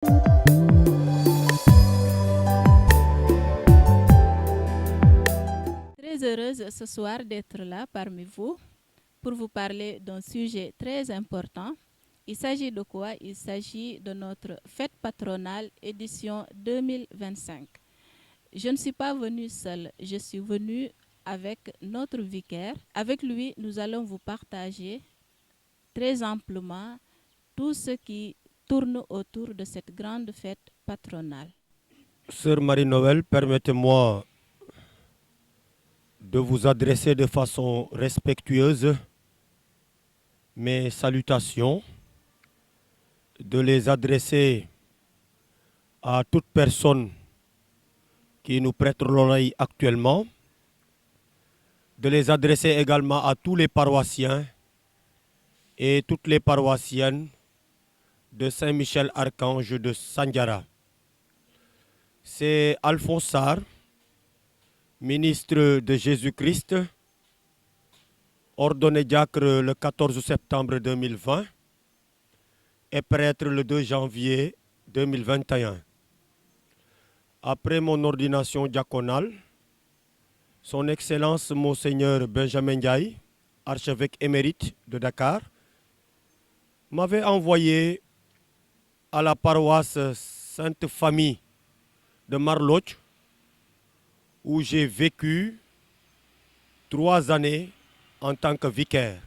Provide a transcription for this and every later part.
Très heureuse ce soir d'être là parmi vous pour vous parler d'un sujet très important. Il s'agit de quoi? Il s'agit de notre fête patronale édition 2025. Je ne suis pas venue seule, je suis venue avec notre vicaire. Avec lui, nous allons vous partager très amplement tout ce qui tourne autour de cette grande fête patronale. Sœur Marie-Noël, permettez-moi de vous adresser de façon respectueuse mes salutations, de les adresser à toute personne qui nous prête l'oreille actuellement, de les adresser également à tous les paroissiens et toutes les paroissiennes de Saint-Michel-Archange de Sandiara. C'est Alphonse Sarr, ministre de Jésus-Christ, ordonné diacre le 14 septembre 2020 et prêtre le 2 janvier 2021. Après mon ordination diaconale, son Excellence Monseigneur Benjamin Ndiaye, archevêque émérite de Dakar, m'avait envoyé à la paroisse Sainte Famille de Marloch, où j'ai vécu 3 années en tant que vicaire.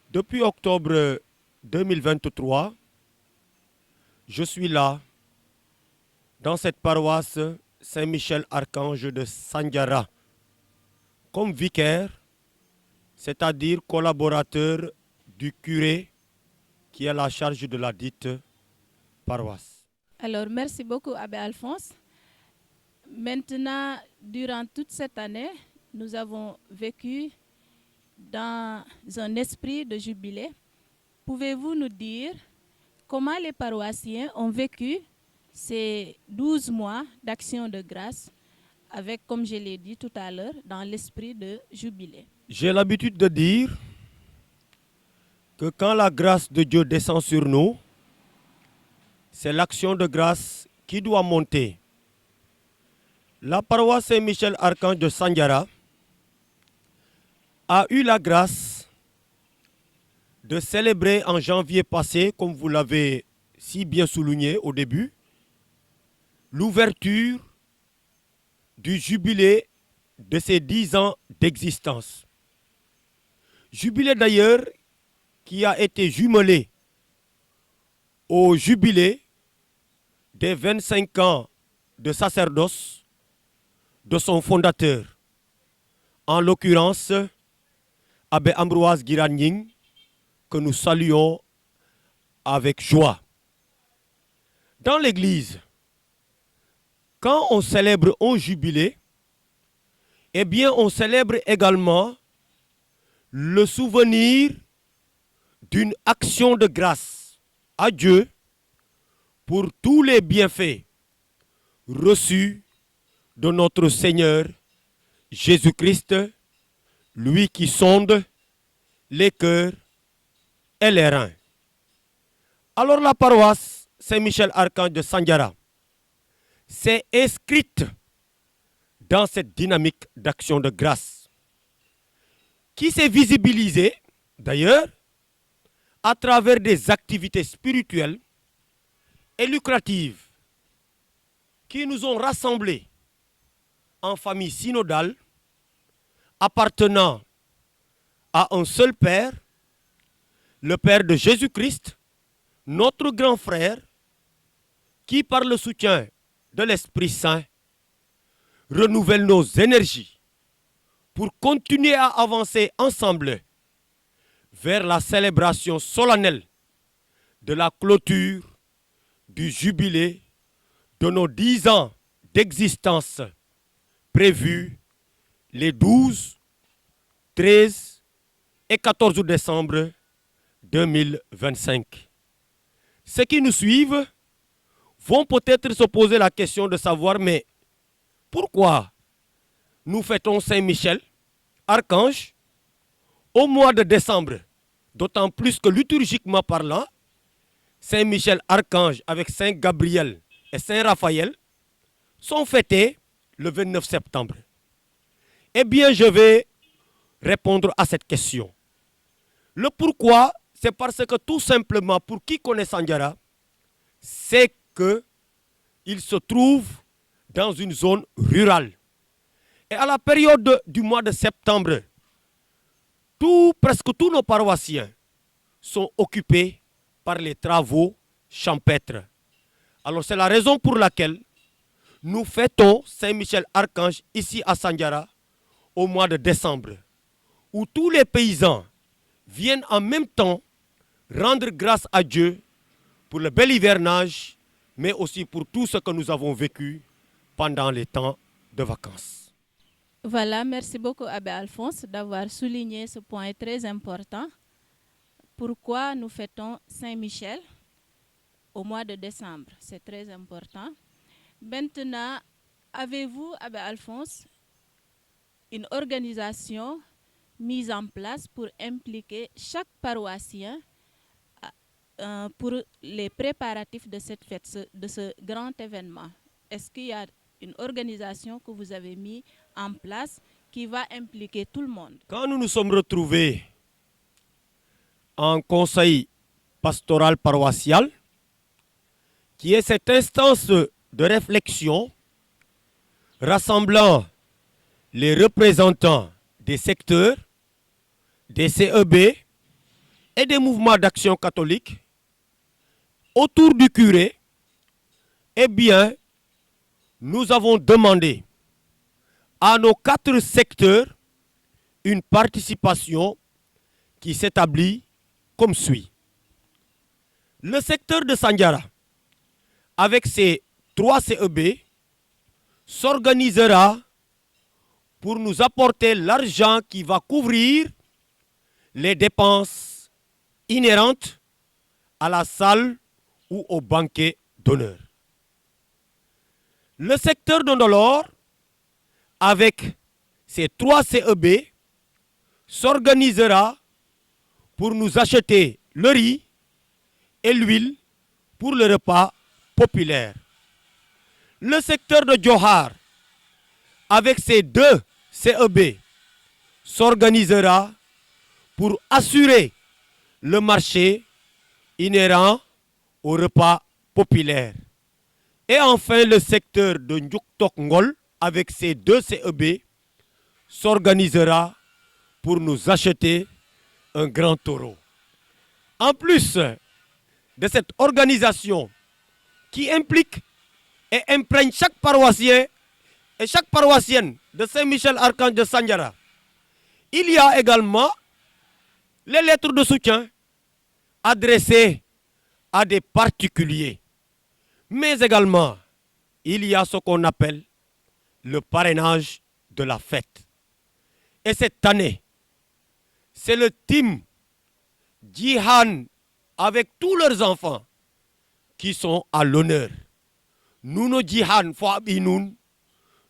Depuis octobre 2023, je suis là, dans cette paroisse Saint-Michel-Archange de Sandiara, comme vicaire, c'est-à-dire collaborateur du curé qui a la charge de la dite paroisse. Alors, merci beaucoup, Abbé Alphonse. Maintenant, durant toute cette année, nous avons vécu dans un esprit de jubilé. Pouvez-vous nous dire comment les paroissiens ont vécu ces 12 mois d'action de grâce avec, comme je l'ai dit tout à l'heure, dans l'esprit de jubilé? J'ai l'habitude de dire que quand la grâce de Dieu descend sur nous, c'est l'action de grâce qui doit monter. La paroisse Saint-Michel-Archange de Sandiara a eu la grâce de célébrer en janvier passé, comme vous l'avez si bien souligné au début, l'ouverture du jubilé de ses 10 ans d'existence. Jubilé d'ailleurs qui a été jumelé au jubilé des 25 ans de sacerdoce de son fondateur, en l'occurrence Abbé Ambroise Guiraning, que nous saluons avec joie. Dans l'Église, quand on célèbre un jubilé, eh bien on célèbre également le souvenir d'une action de grâce à Dieu pour tous les bienfaits reçus de notre Seigneur Jésus-Christ, lui qui sonde les cœurs et les reins. Alors la paroisse Saint-Michel-Archange de Sandiara s'est inscrite dans cette dynamique d'action de grâce qui s'est visibilisée d'ailleurs à travers des activités spirituelles et lucratives qui nous ont rassemblés en famille synodale appartenant à un seul Père, le Père de Jésus-Christ, notre grand frère, qui par le soutien de l'Esprit Saint renouvelle nos énergies pour continuer à avancer ensemble vers la célébration solennelle de la clôture du jubilé de nos 10 ans d'existence prévus les 12, 13 et 14 décembre 2025. Ceux qui nous suivent vont peut-être se poser la question de savoir, mais pourquoi nous fêtons Saint-Michel, Archange, au mois de décembre, d'autant plus que liturgiquement parlant, Saint-Michel-Archange avec Saint-Gabriel et Saint-Raphaël sont fêtés le 29 septembre. Eh bien, je vais répondre à cette question. Le pourquoi, c'est parce que tout simplement, pour qui connaît Sandiara, c'est qu'il se trouve dans une zone rurale. Et à la période du mois de septembre, presque tous nos paroissiens sont occupés par les travaux champêtres. Alors c'est la raison pour laquelle nous fêtons Saint-Michel-Archange ici à Sandiara au mois de décembre, où tous les paysans viennent en même temps rendre grâce à Dieu pour le bel hivernage, mais aussi pour tout ce que nous avons vécu pendant les temps de vacances. Voilà, merci beaucoup Abbé Alphonse d'avoir souligné ce point très important. Pourquoi nous fêtons Saint-Michel au mois de décembre? C'est très important. Maintenant, avez-vous, Abbé Alphonse, une organisation mise en place pour impliquer chaque paroissien pour les préparatifs de cette fête, de ce grand événement? Est-ce qu'il y a une organisation que vous avez mise en place qui va impliquer tout le monde? Quand nous nous sommes retrouvés en conseil pastoral paroissial, qui est cette instance de réflexion rassemblant les représentants des secteurs, des CEB et des mouvements d'action catholique autour du curé, eh bien, nous avons demandé à nos 4 secteurs une participation qui s'établit comme suit. Le secteur de Sandiara, avec ses 3 CEB, s'organisera pour nous apporter l'argent qui va couvrir les dépenses inhérentes à la salle ou au banquet d'honneur. Le secteur de Ndolor, avec ses 3 CEB, s'organisera pour nous acheter le riz et l'huile pour le repas populaire. Le secteur de Djohar, avec ses 2 CEB, s'organisera pour assurer le marché inhérent au repas populaire. Et enfin, le secteur de Ndjouktok Ngol, avec ses 2 CEB, s'organisera pour nous acheter un grand taureau. En plus de cette organisation qui implique et imprègne chaque paroissien et chaque paroissienne de Saint-Michel-Archange de Sandiara, il y a également les lettres de soutien adressées à des particuliers. Mais également, il y a ce qu'on appelle le parrainage de la fête. Et cette année, c'est le team Djihan avec tous leurs enfants qui sont à l'honneur. Nous nos Djihan Fabinoun,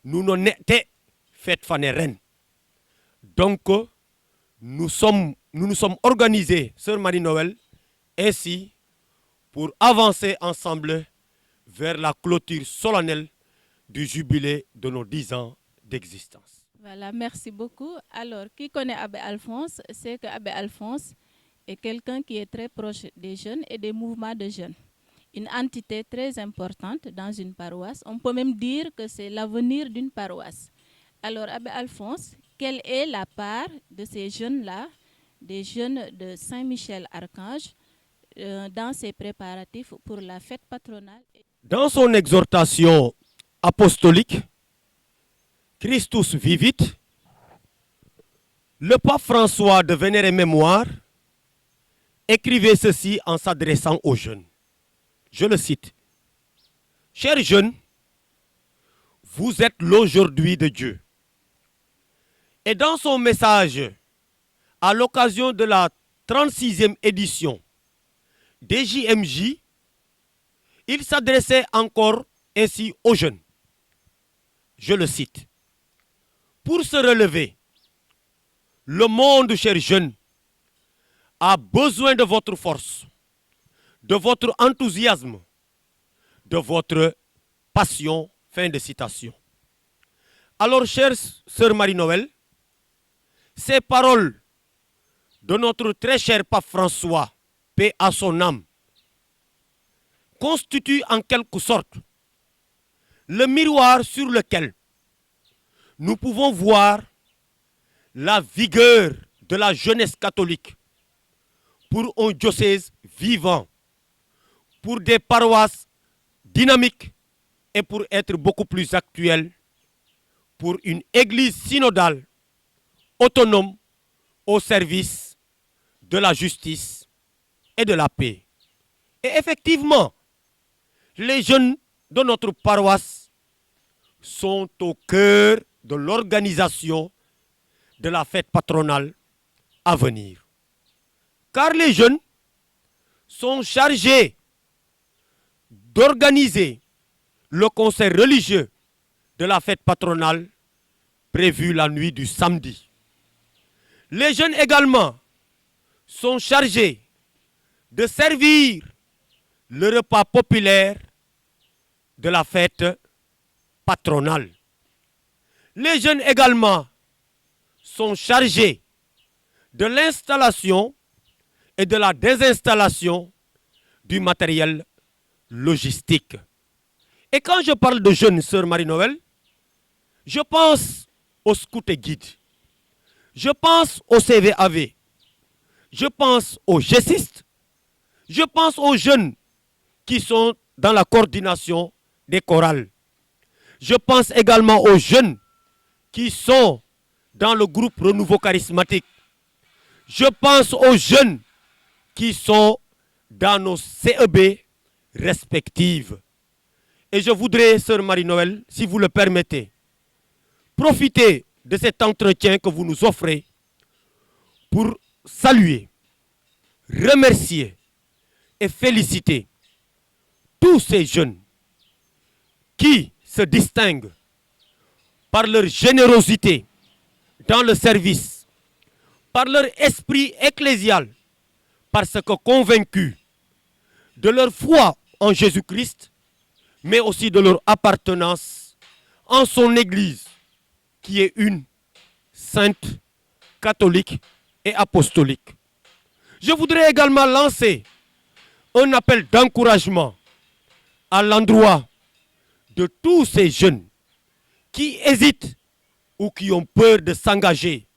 nous nos nete fête faneren. Donc, nous nous sommes organisés, Sœur Marie-Noël, ainsi pour avancer ensemble vers la clôture solennelle du jubilé de nos 10 ans d'existence. Voilà, merci beaucoup. Alors, qui connaît Abbé Alphonse, sait que Abbé Alphonse est quelqu'un qui est très proche des jeunes et des mouvements de jeunes. Une entité très importante dans une paroisse. On peut même dire que c'est l'avenir d'une paroisse. Alors, Abbé Alphonse, quelle est la part de ces jeunes-là, des jeunes de Saint-Michel-Archange, dans ces préparatifs pour la fête patronale? Dans son exhortation apostolique, Christus vivit, le pape François de Vénérée mémoire écrivait ceci en s'adressant aux jeunes. Je le cite. Chers jeunes, vous êtes l'aujourd'hui de Dieu. Et dans son message, à l'occasion de la 36e édition des JMJ, il s'adressait encore ainsi aux jeunes. Je le cite. Pour se relever, le monde, chers jeunes, a besoin de votre force, de votre enthousiasme, de votre passion. Fin de citation. Alors, chère sœur Marie-Noël, ces paroles de notre très cher pape François, paix à son âme, constituent en quelque sorte le miroir sur lequel nous pouvons voir la vigueur de la jeunesse catholique pour un diocèse vivant, pour des paroisses dynamiques et pour être beaucoup plus actuel, pour une église synodale, autonome, au service de la justice et de la paix. Et effectivement, les jeunes de notre paroisse sont au cœur de l'organisation de la fête patronale à venir. Car les jeunes sont chargés d'organiser le concert religieux de la fête patronale prévu la nuit du samedi. Les jeunes également sont chargés de servir le repas populaire de la fête patronale. Les jeunes également sont chargés de l'installation et de la désinstallation du matériel logistique. Et quand je parle de jeunes, sœur Marie-Noël, je pense aux scouts et guides, je pense au CVAV, je pense aux gessistes, je pense aux jeunes qui sont dans la coordination des chorales. Je pense également aux jeunes qui sont dans le groupe Renouveau Charismatique. Je pense aux jeunes qui sont dans nos CEB respectives. Et je voudrais, sœur Marie-Noël, si vous le permettez, profiter de cet entretien que vous nous offrez pour saluer, remercier et féliciter tous ces jeunes qui se distinguent par leur générosité dans le service, par leur esprit ecclésial, parce que convaincus de leur foi en Jésus-Christ, mais aussi de leur appartenance en son Église, qui est une, sainte, catholique et apostolique. Je voudrais également lancer un appel d'encouragement à l'endroit de tous ces jeunes qui hésitent ou qui ont peur de s'engager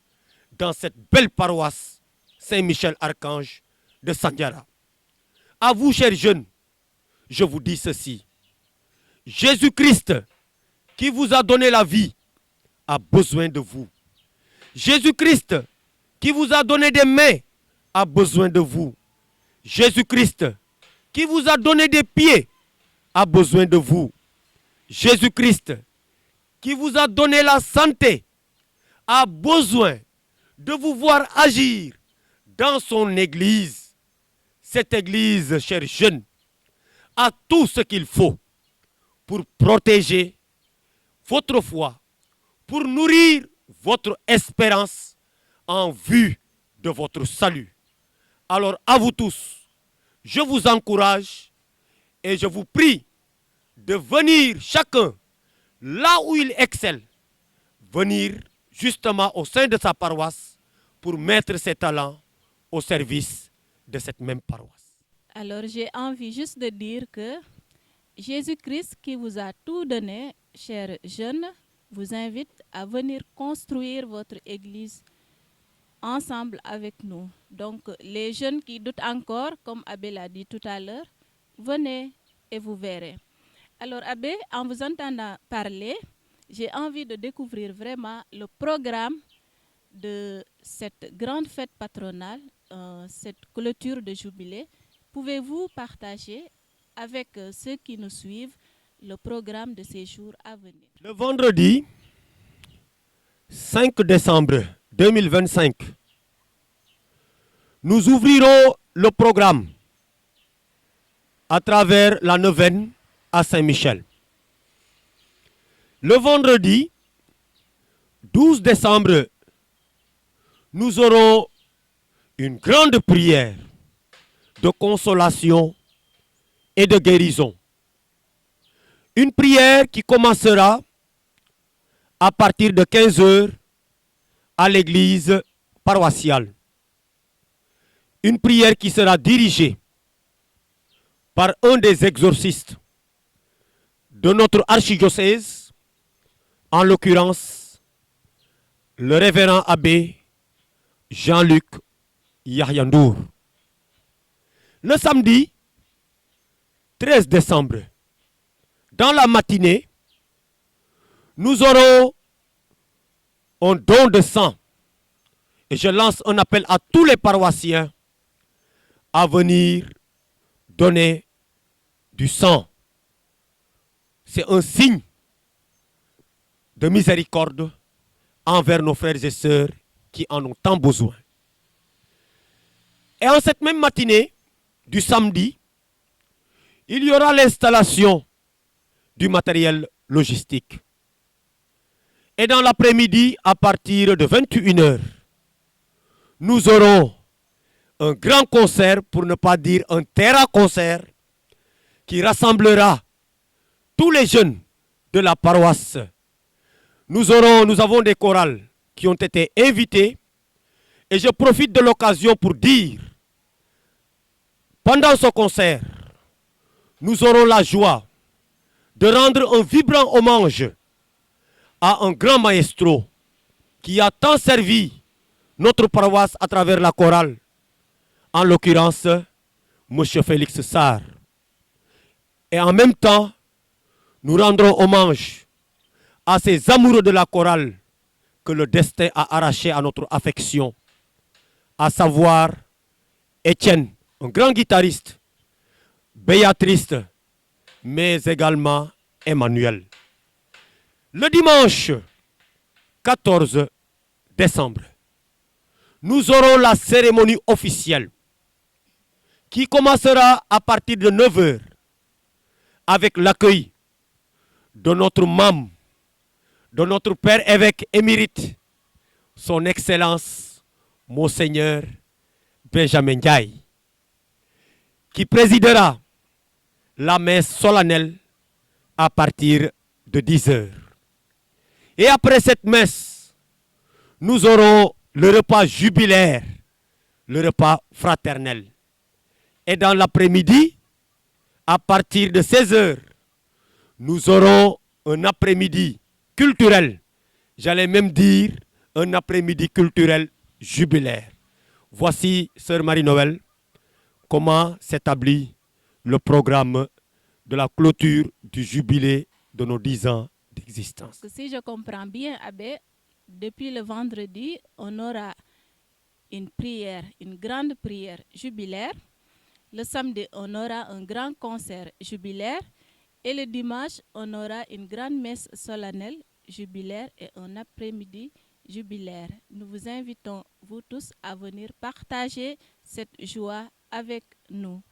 dans cette belle paroisse Saint-Michel-Archange de Sandiara. À vous, chers jeunes, je vous dis ceci. Jésus-Christ, qui vous a donné la vie, a besoin de vous. Jésus-Christ, qui vous a donné des mains, a besoin de vous. Jésus-Christ, qui vous a donné des pieds, a besoin de vous. Jésus-Christ, qui vous a donné la santé, a besoin de vous voir agir dans son Église. Cette Église, chers jeunes, a tout ce qu'il faut pour protéger votre foi, pour nourrir votre espérance en vue de votre salut. Alors à vous tous, je vous encourage et je vous prie de venir chacun là où il excelle, venir justement au sein de sa paroisse pour mettre ses talents au service de cette même paroisse. Alors j'ai envie juste de dire que Jésus-Christ qui vous a tout donné, chers jeunes, vous invite à venir construire votre église ensemble avec nous. Donc les jeunes qui doutent encore, comme Abbé l'a dit tout à l'heure, venez et vous verrez. Alors Abbé, en vous entendant parler, j'ai envie de découvrir vraiment le programme de cette grande fête patronale, cette clôture de jubilé. Pouvez-vous partager avec ceux qui nous suivent le programme de ces jours à venir? Le vendredi 5 décembre 2025, nous ouvrirons le programme à travers la neuvaine à Saint-Michel. Le vendredi 12 décembre, nous aurons une grande prière de consolation et de guérison. Une prière qui commencera à partir de 15 heures à l'église paroissiale. Une prière qui sera dirigée par un des exorcistes de notre archidiocèse, en l'occurrence le révérend abbé Jean-Luc Yahyandour. Le samedi 13 décembre, dans la matinée, nous aurons un don de sang. Et je lance un appel à tous les paroissiens à venir donner du sang. C'est un signe de miséricorde envers nos frères et sœurs qui en ont tant besoin. Et en cette même matinée du samedi, il y aura l'installation du matériel logistique. Et dans l'après-midi, à partir de 21 heures, nous aurons un grand concert, pour ne pas dire un terra-concert, qui rassemblera tous les jeunes de la paroisse. Nous avons des chorales qui ont été invités, et je profite de l'occasion pour dire, pendant ce concert, nous aurons la joie de rendre un vibrant hommage à un grand maestro qui a tant servi notre paroisse à travers la chorale, en l'occurrence M. Félix Sarr. Et en même temps, nous rendrons hommage à ces amoureux de la chorale que le destin a arrachés à notre affection, à savoir Étienne, un grand guitariste, Béatrice, mais également Emmanuel. Le dimanche 14 décembre, nous aurons la cérémonie officielle qui commencera à partir de 9 heures avec l'accueil de notre mame, de notre père évêque émérite, son Excellence, Monseigneur Benjamin Ndiaye, qui présidera la messe solennelle à partir de 10 heures. Et après cette messe, nous aurons le repas jubilaire, le repas fraternel. Et dans l'après-midi, à partir de 16 heures, nous aurons un après-midi culturel. J'allais même dire un après-midi culturel jubilaire. Voici, Sœur Marie-Noël, comment s'établit le programme de la clôture du jubilé de nos 10 ans d'existence. Si je comprends bien, Abbé, depuis le vendredi, on aura une prière, une grande prière jubilaire. Le samedi, on aura un grand concert jubilaire. Et le dimanche, on aura une grande messe solennelle jubilaire et un après-midi jubilaire. Nous vous invitons, vous tous, à venir partager cette joie avec nous.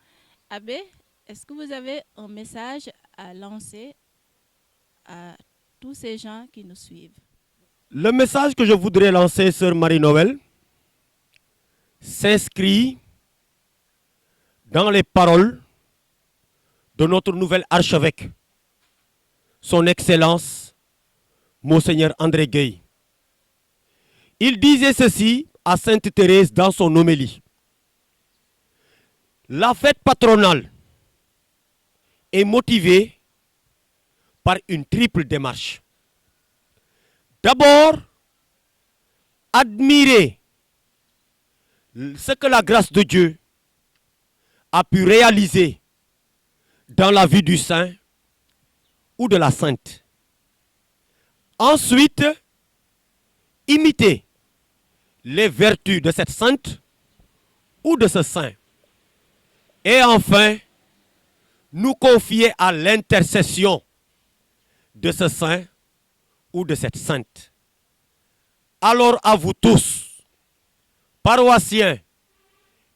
Abbé, est-ce que vous avez un message à lancer à tous ces gens qui nous suivent? Le message que je voudrais lancer, Sœur Marie-Noël, s'inscrit dans les paroles de notre nouvel archevêque, son Excellence, Monseigneur André Gueye. Il disait ceci à Sainte Thérèse dans son homélie. La fête patronale est motivée par une triple démarche. D'abord, admirer ce que la grâce de Dieu a pu réaliser dans la vie du saint ou de la sainte. Ensuite, imiter les vertus de cette sainte ou de ce saint. Et enfin, nous confier à l'intercession de ce saint ou de cette sainte. Alors à vous tous, paroissiens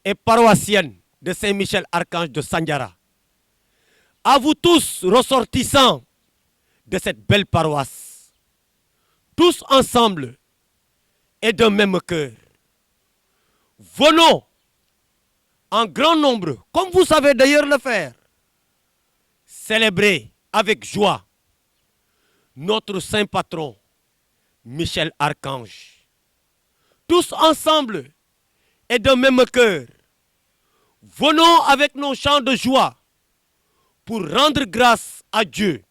et paroissiennes de Saint-Michel-Archange de Sandiara, à vous tous ressortissants de cette belle paroisse, tous ensemble et d'un même cœur, venons en grand nombre, comme vous savez d'ailleurs le faire, célébrer avec joie notre saint patron, Michel Archange. Tous ensemble et d'un même cœur, venons avec nos chants de joie pour rendre grâce à Dieu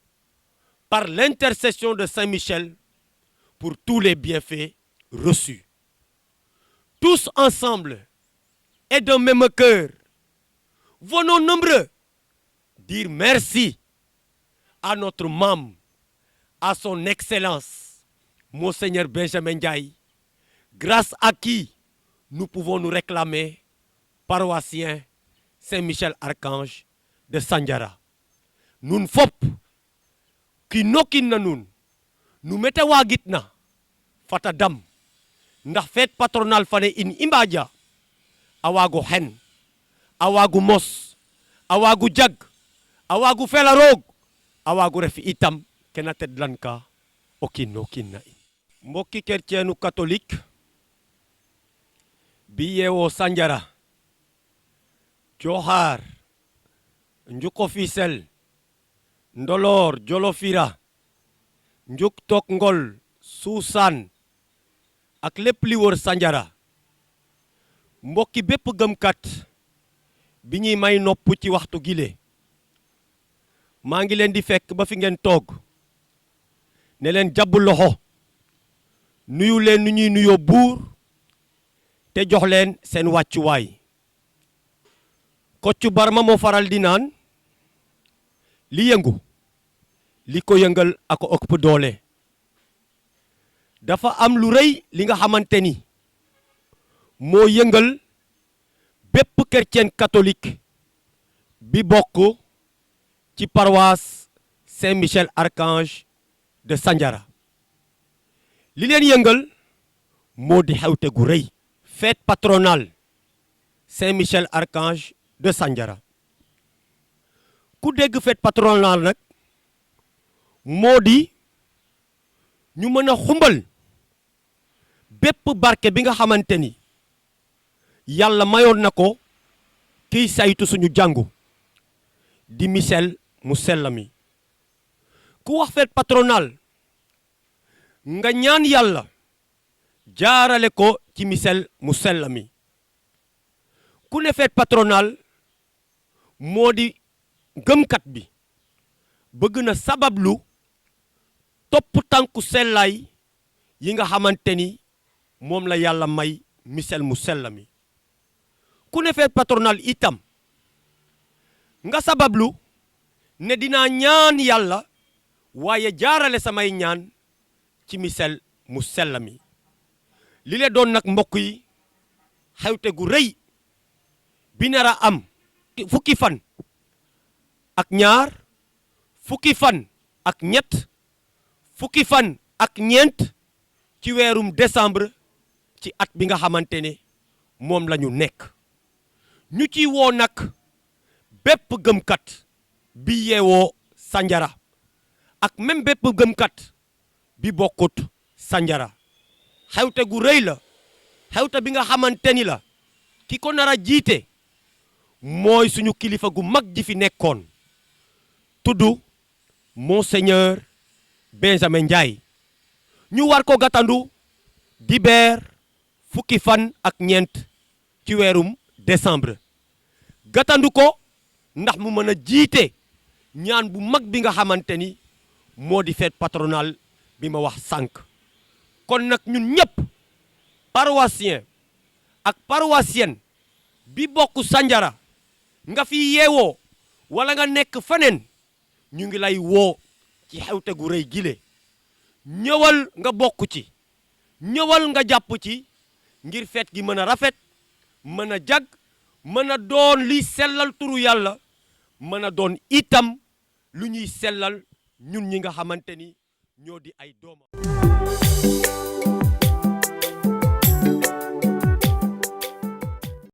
par l'intercession de Saint Michel pour tous les bienfaits reçus. Tous ensemble et d'un même cœur, venons nombreux dire merci à notre membre, à son excellence, Monseigneur Benjamin Ndiaye, grâce à qui nous pouvons nous réclamer paroissien Saint-Michel Archange de Sandiara. Nun fop ki nokin na nun nu mete wagit na fata dam ndax fête patronale fane in imbadia awago hen awagu mos awagu jag awagu fela roog awagu ref itam kena tedlanka o kin na in mbokki chrétienu catholique bi yeewoo Sandiara Diokhar Njuko Fissel Ndolor Jolofira Njuk Tok Ngol Suusan ak lépp li wër Sandiara mbokki bépp gëmkat bi ñuy may nopp ci waxtu gile maa ngi leen di fekk ba fi ngeen toog ne leen jàbb loxo nuyu leen nu ñuy nuyoo buur te jox leen seen wàccuwaay Kocc Barma moo faral di naan li yëngu li ko yëngal ak ko ëpp doole dafa am lu rëy li nga xamante ni moo yëngal bépp chrétien catholique bi bokk ci paroisse Saint-Michel Archange de Sandiara li leen yëngal moo di xewte gu rëy fête patronale Saint-Michel Archange de Sandiara ku dégg fête patronale nag moo di ñu mën a xumbal bépp barke bi nga xamante ni yàlla mayoon na ko kiy saytu suñu jàngu di Michel mu sell mi ku wax fête patronale nga ñaan yàlla jaarale ko ci Michel mu sell mi ku ne fête patronale moo di gëmkat bi bëgg na sabablu topp tànku sellaay yi nga xamante ni moom la yàlla may Michel mu sell mi ku ne fête patronale itam nga sabablu ne dinaa ñaan yàlla waaye jaarale samay ñaan ci Michel mu sell mi li le doon nag mbokk yi xewte gu rëy bi nar a am fukki fan ak ñaar fukki fan ak ñett fukki fan ak ñeent ci weerum décembre ci at bi nga xamante ne moom la ñu nekk ñu ci woo nag bépp gëmkat bi yeewoo Sandiara ak même bépp gëmkat bi bokkut Sandiara xewte gu rëy la xewte bi nga xamante ni la ki ko nar a jiite mooy suñu kilifa gu mag ji fi nekkoon tudd Monseigneur Benjamin Ndiaye ñu war ko gàttandu dibeer fukki fan ak ñeent ci weerum décembre gàttandu ko ndax mu mën a jiite ñaan bu mag bi nga xamante ni moo di fête patronale bi ma wax sànq kon nag ñun ñëpp paroissien ak paroissienne bi bokk Sandiara nga fi yeewoo wala nga nekk feneen ñu ngi lay woo ci xewte gu rëy gile ñëwal nga bokk ci ñëwal nga jàpp ci ngir feet gi mën a rafet mën a jag mën a doon liy sellal turu yàlla mën a doon itam lu ñuy sellal ñun ñi nga xamante ni ñoo di ay doomam